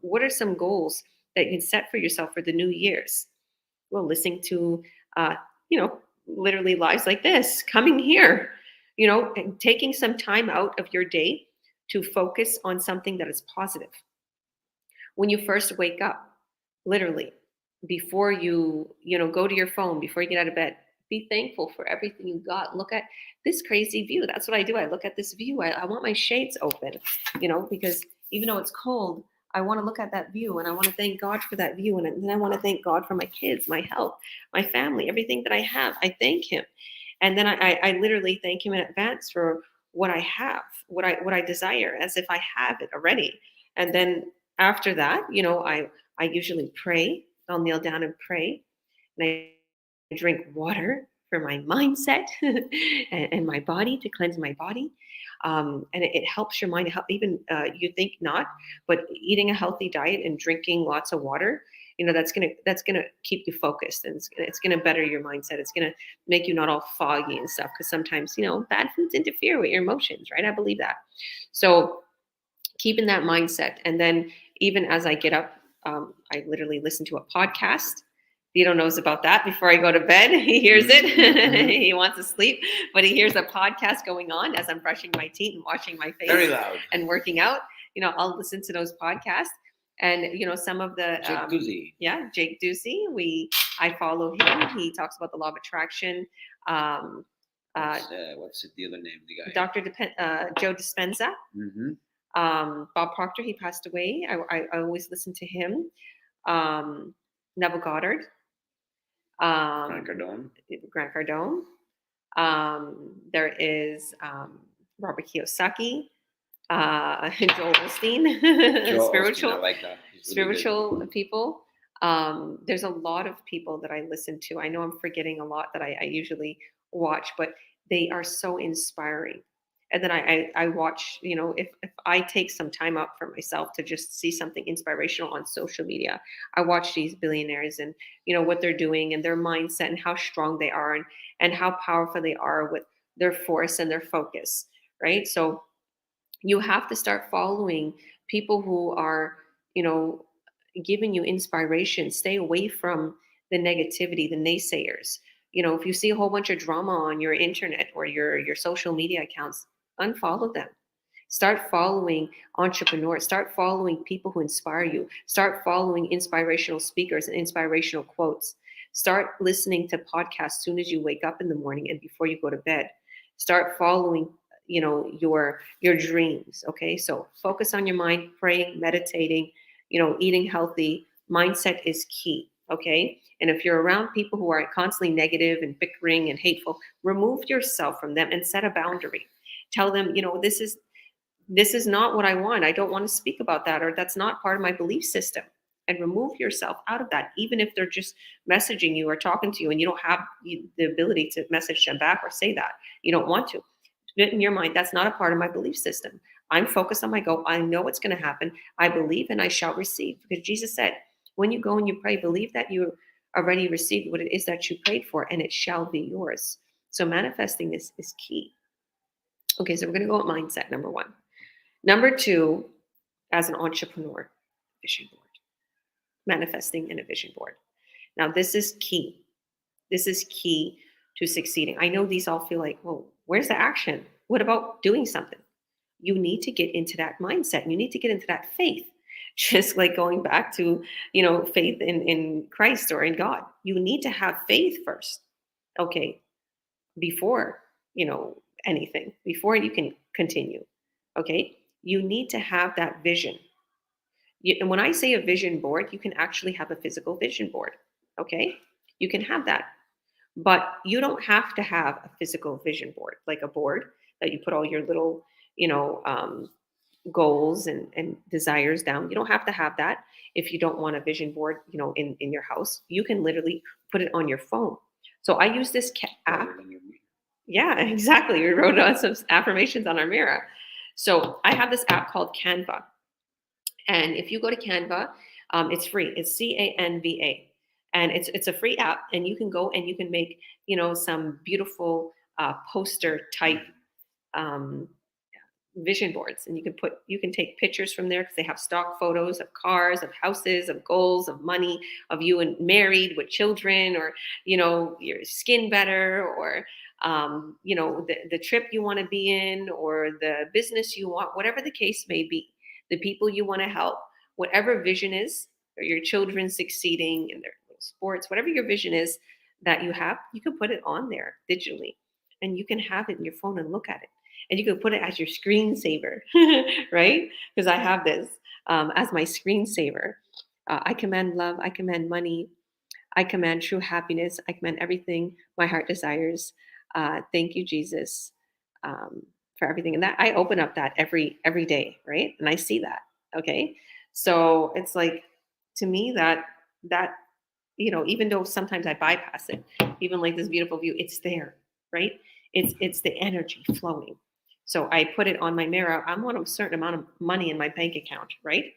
What are some goals that you can set for yourself for the New Year's? Well, listening to, literally lives like this, coming here, and taking some time out of your day to focus on something that is positive. When you first wake up, literally, before you, go to your phone, before you get out of bed, be thankful for everything you got. Look at this crazy view. That's what I do. I look at this view. I want my shades open, because even though it's cold, I want to look at that view, and I want to thank God for that view. And then I want to thank God for my kids, my health, my family, everything that I have. I thank him. And then I literally thank him in advance for what I have, what I desire, as if I have it already. And then after that, I usually pray. I'll kneel down and pray. And I drink water for my mindset and my body, to cleanse my body. And it helps your mind. Even you think not, but eating a healthy diet and drinking lots of water that's gonna keep you focused, and it's gonna better your mindset. It's gonna make you not all foggy and stuff, because sometimes bad foods interfere with your emotions, right? I believe that. So keeping that mindset, and then even as I get up, I literally listen to a podcast. Vito knows about that. Before I go to bed, he hears it. Mhm. He wants to sleep, but he hears a podcast going on as I'm brushing my teeth and washing my face Very loud. and working out. I'll listen to those podcasts, and some of the Jake Ducey. yeah, Jake Ducey. I follow him. He talks about the law of attraction. What's the other name? The guy. Dr. Joe Dispenza. Mm-hmm. Bob Proctor, he passed away. I always listen to him. Neville Goddard. Grant Cardone. Grant Cardone. There is Robert Kiyosaki. Joel Osteen. Joel Spiritual. Osteen, I like that. He's really Spiritual people. There's a lot of people that I listen to. I know I'm forgetting a lot that I usually watch, but they are so inspiring. And then I watch, if I take some time out for myself to just see something inspirational on social media, I watch these billionaires and, what they're doing and their mindset and how strong they are, and how powerful they are with their force and their focus, right? So you have to start following people who are, giving you inspiration. Stay away from the negativity, the naysayers. If you see a whole bunch of drama on your internet or your social media accounts, unfollow them. Start following entrepreneurs. Start following people who inspire you. Start following inspirational speakers and inspirational quotes. Start listening to podcasts soon as you wake up in the morning and before you go to bed. Start following your dreams. Okay, so focus on your mind, praying, meditating, eating healthy. Mindset is key. Okay, and if you're around people who are constantly negative and bickering and hateful, remove yourself from them and set a boundary. Tell them, this is not what I want. I don't want to speak about that, or that's not part of my belief system. And remove yourself out of that, even if they're just messaging you or talking to you and you don't have the ability to message them back or say that. You don't want to. In your mind, that's not a part of my belief system. I'm focused on my goal. I know what's going to happen. I believe and I shall receive. Because Jesus said, when you go and you pray, believe that you already received what it is that you prayed for, and it shall be yours. So manifesting this is key. Okay, so we're going to go with mindset, number one. Number two, as an entrepreneur, vision board. Manifesting in a vision board. Now, this is key. This is key to succeeding. I know these all feel like, well, where's the action? What about doing something? You need to get into that mindset. You need to get into that faith. Just like going back to, faith in Christ or in God. You need to have faith first. Okay, before, anything, before you can continue. Okay, you need to have that vision. And when I say a vision board, you can actually have a physical vision board. Okay, you can have that. But you don't have to have a physical vision board, like a board that you put all your little, goals and desires down. You don't have to have that if you don't want a vision board, in your house. You can literally put it on your phone. So I use this app. Yeah, exactly. We wrote on some affirmations on our mirror. So I have this app called Canva. And if you go to Canva, it's free. It's Canva. And it's a free app, and you can go and you can make, some beautiful poster type vision boards, and you can take pictures from there because they have stock photos of cars, of houses, of goals, of money, of you and married with children, or your skin better, or the trip you want to be in, or the business you want, whatever the case may be, the people you want to help, whatever vision is, or your children succeeding in their sports, whatever your vision is that you have, you can put it on there digitally, and you can have it in your phone and look at it. And you can put it as your screensaver, right? Because I have this as my screensaver. I command love. I command money. I command true happiness. I command everything my heart desires. Thank you, Jesus, for everything. And that I open up that every day, right? And I see that. Okay, so it's like, to me, that even though sometimes I bypass it, even like this beautiful view, it's there, right? It's the energy flowing. So I put it on my mirror. I want a certain amount of money in my bank account, right?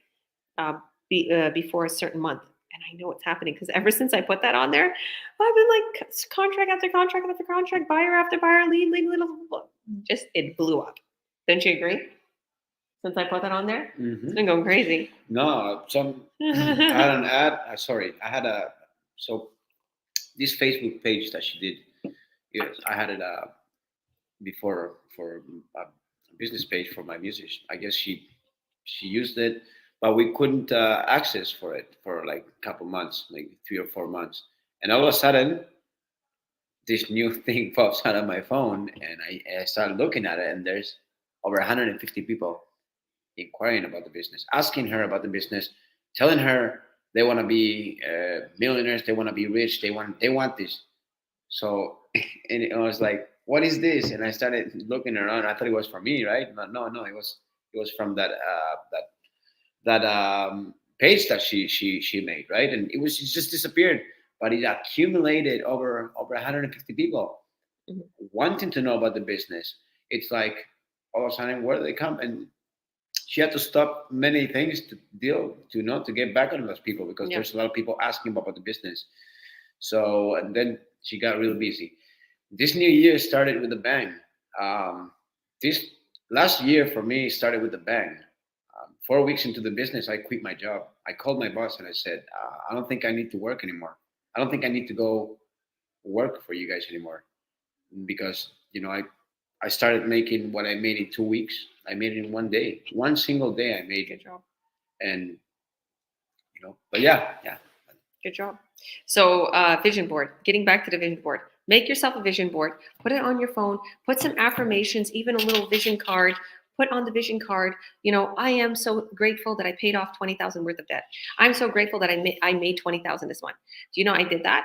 Before a certain month. And I know what's happening because ever since I put that on there, I've been like contract after contract after contract, buyer after buyer, lead, just it blew up. Don't you agree? Since I put that on there, it's been going crazy. No, I had an ad. I had this Facebook page that she did. Yes, I had it before for a business page for my music. I guess she used it, but we couldn't access for it for like a couple months, like 3 or 4 months. And all of a sudden, this new thing pops out of my phone, and I started looking at it, and there's over 150 people inquiring about the business, asking her about the business, telling her they want to be millionaires, they want to be rich, they want this. So, and I was like, "What is this?" And I started looking around. I thought it was for me, right? But no, it was from that page that she made, right? And it just disappeared, but it accumulated over 150 people wanting to know about the business. It's like all of a sudden, where do they come? And she had to stop many things to get back on those people because there's a lot of people asking about the business. So, and then she got real busy. This new year started with a bang. This last year for me started with a bang. 4 weeks into the business, I quit my job. I called my boss and I said, I don't think I need to work anymore. I don't think I need to go work for you guys anymore because, I started making what I made in 2 weeks. I made it in 1 day. One single day I made it. Good job. And, but yeah. Good job. So vision board, getting back to the vision board, make yourself a vision board, put it on your phone, put some affirmations, even a little vision card, put on the vision card, I am so grateful that I paid off 20,000 worth of debt. I'm so grateful that I made 20,000 this month. Do you know I did that?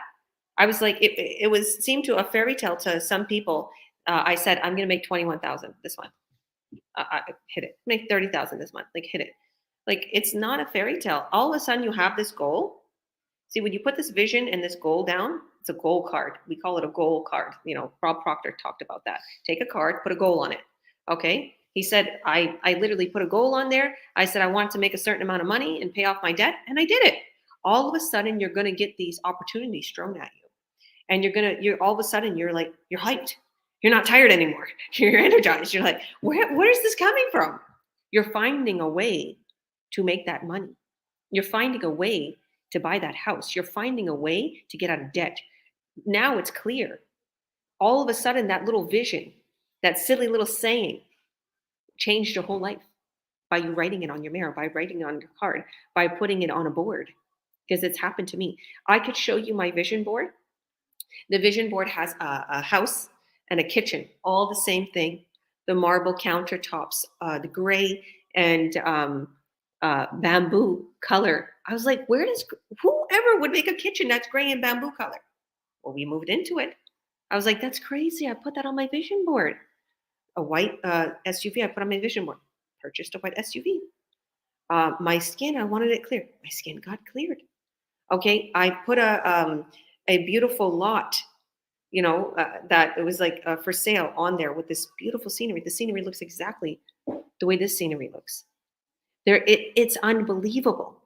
I was like, it seemed to a fairy tale to some people. I said, I'm going to make 21,000 this month. I hit it. Make 30,000 this month. Like hit it. Like it's not a fairy tale. All of a sudden you have this goal. See, when you put this vision and this goal down, it's a goal card. We call it a goal card. Rob Proctor talked about that. Take a card, put a goal on it. Okay. He said, I literally put a goal on there. I said, I want to make a certain amount of money and pay off my debt. And I did it. All of a sudden you're going to get these opportunities thrown at you. And you're all of a sudden you're hyped. You're not tired anymore. You're energized. You're like, where is this coming from? You're finding a way to make that money. You're finding a way to buy that house. You're finding a way to get out of debt. Now it's clear. All of a sudden, that little vision, that silly little saying, changed your whole life by you writing it on your mirror, by writing it on your card, by putting it on a board. Because it's happened to me. I could show you my vision board. The vision board has a house and a kitchen, all the same thing. The marble countertops, the gray and bamboo color. I was like, whoever would make a kitchen that's gray and bamboo color? Well, we moved into it. I was like, that's crazy. I put that on my vision board. A white SUV, I put on my vision board. Purchased a white SUV. My skin, I wanted it clear. My skin got cleared. Okay, I put a beautiful lot, that it was like for sale on there with this beautiful scenery. The scenery looks exactly the way this scenery looks. It's unbelievable.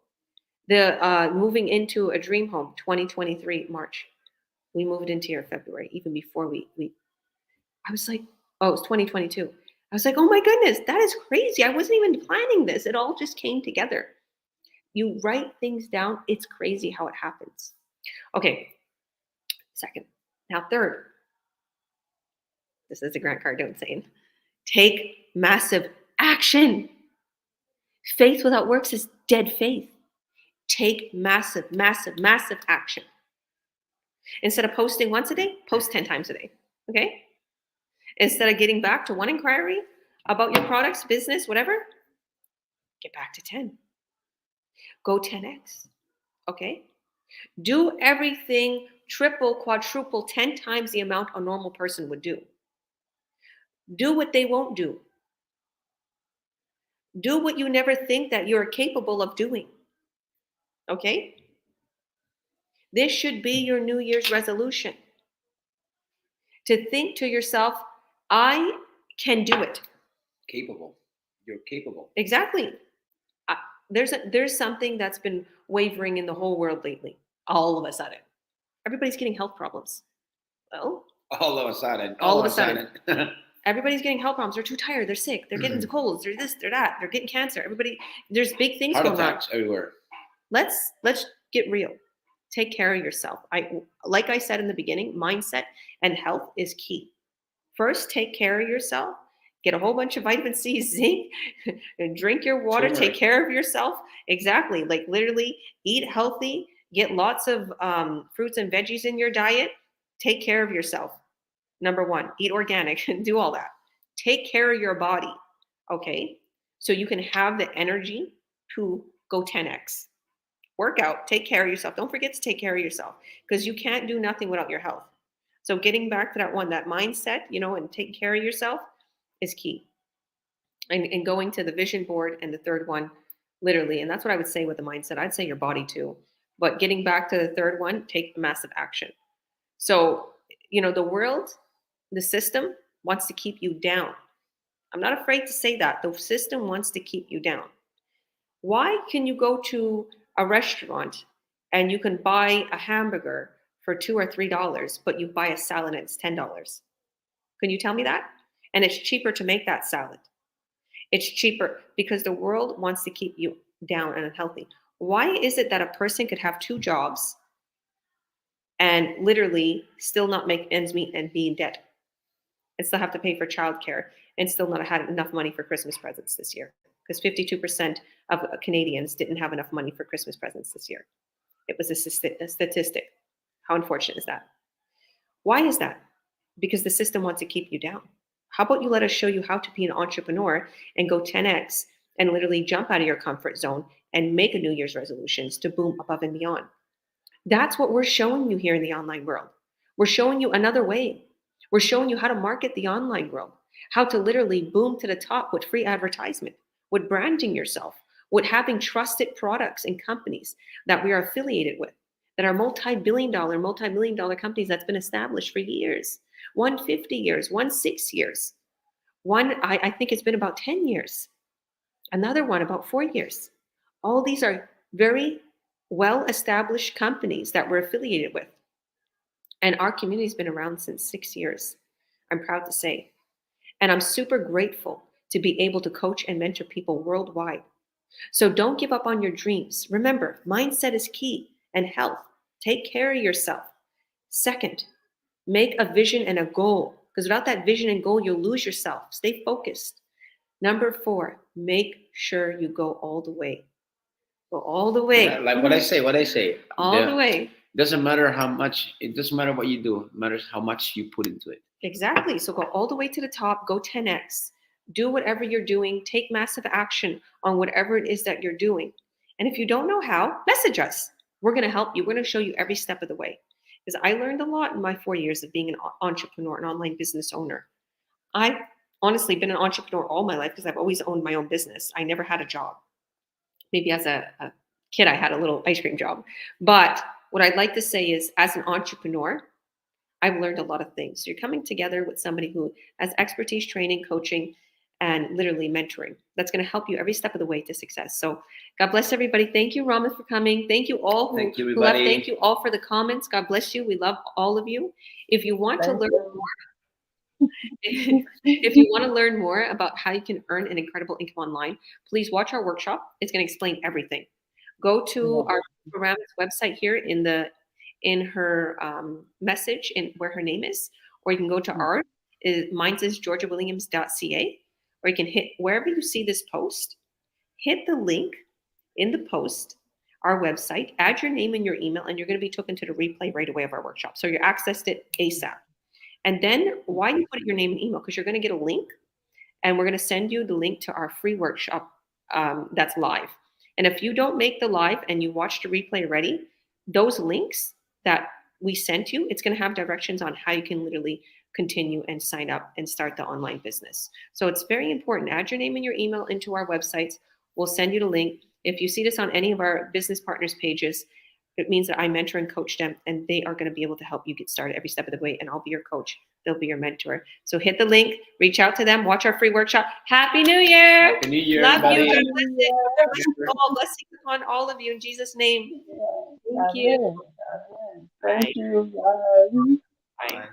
The moving into a dream home, 2023 March. We moved into here February, even before we. I was like, oh, it's 2022. I was like, oh my goodness, that is crazy. I wasn't even planning this. It all just came together. You write things down. It's crazy how it happens. Okay, second. Now third. This is a Grant Cardone saying, take massive action. Faith without works is dead faith. Take massive, massive, massive action. Instead of posting once a day, post 10 times a day. Okay? Instead of getting back to one inquiry about your products, business, whatever, get back to 10. Go 10x. Okay? Do everything triple, quadruple, 10 times the amount a normal person would do. Do what they won't do. Do what you never think that you're capable of doing. Okay? This should be your New Year's resolution. To think to yourself, I can do it. Capable. You're capable. Exactly. there's something that's been wavering in the whole world lately. All of a sudden, everybody's getting health problems. Well, All of a sudden. All of a sudden. everybody's getting health problems. They're too tired. They're sick. They're getting colds. They're this. They're that. They're getting cancer. There's big things Heart going on. attacks everywhere. Let's get real. Take care of yourself. Like I said in the beginning, mindset and health is key. First, take care of yourself. Get a whole bunch of vitamin C, zinc, and drink your water. Turmeric. Take care of yourself. Exactly. Like literally eat healthy. Get lots of fruits and veggies in your diet. Take care of yourself. Number one, eat organic and do all that. Take care of your body. Okay. So you can have the energy to go 10x. Work out, take care of yourself. Don't forget to take care of yourself because you can't do nothing without your health. So getting back to that one, that mindset, and taking care of yourself is key. And going to the vision board and the third one, literally, and that's what I would say with the mindset. I'd say your body too. But getting back to the third one, take massive action. So, the world, the system wants to keep you down. I'm not afraid to say that. The system wants to keep you down. Why can you go to a restaurant and you can buy a hamburger for $2 or $3, but you buy a salad and it's $10? Can you tell me that? And it's cheaper to make that salad. It's cheaper because the world wants to keep you down and unhealthy. Why is it that a person could have 2 jobs and literally still not make ends meet and be in debt and still have to pay for childcare and still not had enough money for Christmas presents this year? Because 52% of Canadians didn't have enough money for Christmas presents this year. It was a statistic. How unfortunate is that? Why is that? Because the system wants to keep you down. How about you let us show you how to be an entrepreneur and go 10x and literally jump out of your comfort zone and make a New Year's resolutions to boom above and beyond. That's what we're showing you here in the online world. We're showing you another way. We're showing you how to market the online world, how to literally boom to the top with free advertisement, with branding yourself, with having trusted products and companies that we are affiliated with, that are multi-million dollar companies that's been established for years, 150 years, 6 years. One, I think it's been about 10 years. Another one about 4 years. All these are very well-established companies that we're affiliated with. And our community's been around since 6 years, I'm proud to say. And I'm super grateful to be able to coach and mentor people worldwide. So don't give up on your dreams. Remember, mindset is key, and health. Take care of yourself. Second, make a vision and a goal, because without that vision and goal, you'll lose yourself. Stay focused. Number 4, make sure you go all the way. Go all the way. Like what I say. All the way. Doesn't matter how much, it doesn't matter what you do. It matters how much you put into it. Exactly. So go all the way to the top, go 10x. Do whatever you're doing. Take massive action on whatever it is that you're doing. And if you don't know how, message us. We're going to help you. We're going to show you every step of the way. Because I learned a lot in my 4 years of being an entrepreneur, an online business owner. I've honestly been an entrepreneur all my life because I've always owned my own business. I never had a job. Maybe as a kid, I had a little ice cream job. But what I'd like to say is, as an entrepreneur, I've learned a lot of things. So you're coming together with somebody who has expertise, training, coaching, and literally mentoring. That's going to help you every step of the way to success. So God bless everybody. Thank you, Rama, for coming. Thank you all Thank you, who left. everybody. Thank you all for the comments. God bless you. We love all of you. If you want to learn more, if you want to learn more about how you can earn an incredible income online, please watch our workshop. It's going to explain everything. Go to our program's website here in her message in where her name is, or you can go to ours. Mine is georgiawilliams.ca, or you can hit wherever you see this post, hit the link in the post, our website, add your name and your email, and you're going to be taken to the replay right away of our workshop. So you accessed it ASAP. And then why you put your name and email? Because you're going to get a link, and we're going to send you the link to our free workshop that's live. And if you don't make the live and you watch the replay already, those links that we sent you, it's going to have directions on how you can literally continue and sign up and start the online business. So it's very important. Add your name and your email into our websites. We'll send you the link. If you see this on any of our business partners pages, it means that I mentor and coach them, and they are going to be able to help you get started every step of the way, and I'll be your coach. They'll be your mentor. So hit the link, reach out to them, watch our free workshop. Happy New Year. Happy New Year, Love everybody. you. God bless it. God bless you all. Blessings upon all of you in Jesus' name. Thank you. Amen. Thank you. Bye. Bye. Bye.